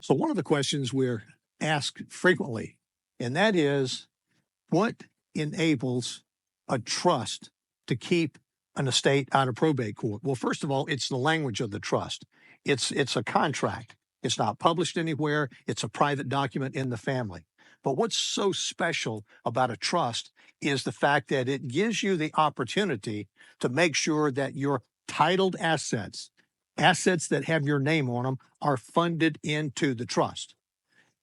So one of the questions we're asked frequently, and that is, what enables a trust to keep an estate out of probate court? Well, first of all, it's the language of the trust. It's a contract. It's not published anywhere. It's a private document in the family. But what's so special about a trust is the fact that it gives you the opportunity to make sure that your titled assets, assets that have your name on them, are funded into the trust.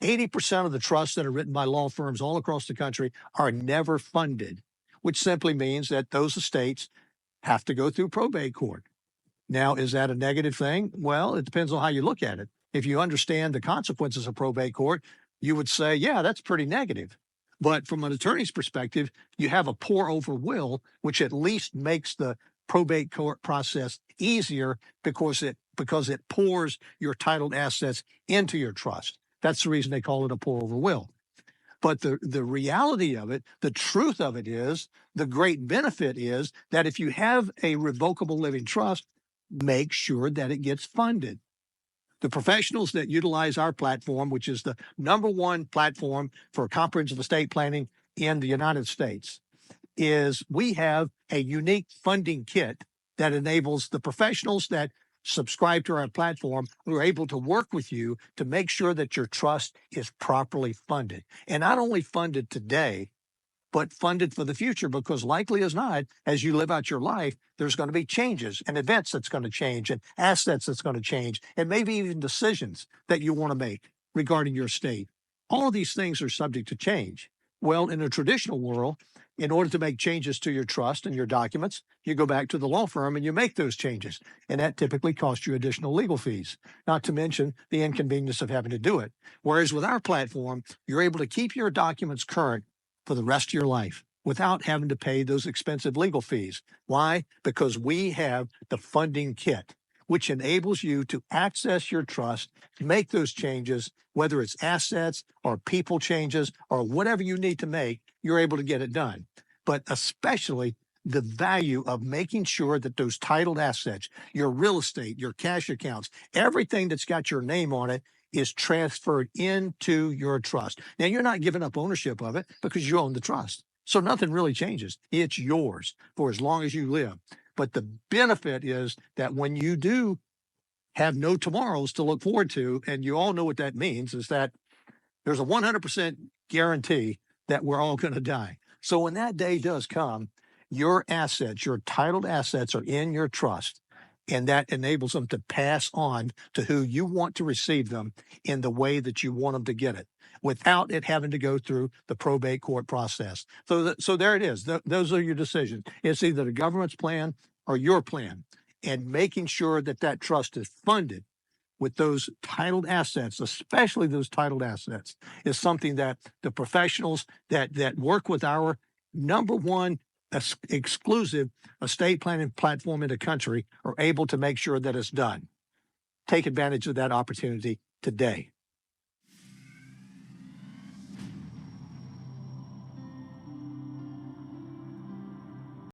80% of the trusts that are written by law firms all across the country are never funded, which simply means that those estates have to go through probate court. Now, is that a negative thing? Well, it depends on how you look at it. If you understand the consequences of probate court, you would say, yeah, that's pretty negative. But from an attorney's perspective, you have a pour over will, which at least makes the probate court process easier because it pours your titled assets into your trust. That's the reason they call it a pour over will. But the reality of it, the truth of it is, the great benefit is that if you have a revocable living trust, make sure that it gets funded. The professionals that utilize our platform, which is the #1 platform for comprehensive estate planning in the United States, is we have a unique funding kit that enables the professionals that subscribe to our platform who are able to work with you to make sure that your trust is properly funded. And not only funded today, but funded for the future, because likely as not, as you live out your life, there's going to be changes and events that's going to change and assets that's going to change, and maybe even decisions that you want to make regarding your estate. All of these things are subject to change. Well, in a traditional world, in order to make changes to your trust and your documents, you go back to the law firm and you make those changes. And that typically costs you additional legal fees, not to mention the inconvenience of having to do it. Whereas with our platform, you're able to keep your documents current for the rest of your life without having to pay those expensive legal fees. Why? Because we have the funding kit, which enables you to access your trust, make those changes, whether it's assets or people changes or whatever you need to make, you're able to get it done. But especially the value of making sure that those titled assets, your real estate, your cash accounts, everything that's got your name on it is transferred into your trust. Now, you're not giving up ownership of it because you own the trust. So nothing really changes. It's yours for as long as you live. But the benefit is that when you do have no tomorrows to look forward to, and you all know what that means, is that there's a 100% guarantee that we're all going to die. So when that day does come, your assets, your titled assets, are in your trust. And that enables them to pass on to who you want to receive them in the way that you want them to get it, without it having to go through the probate court process. So there it is. Those are your decisions. It's either the government's plan or your plan. And making sure that that trust is funded with those titled assets, especially those titled assets, is something that the professionals that work with our #1 exclusive estate planning platform in the country are able to make sure that it's done. Take advantage of that opportunity today.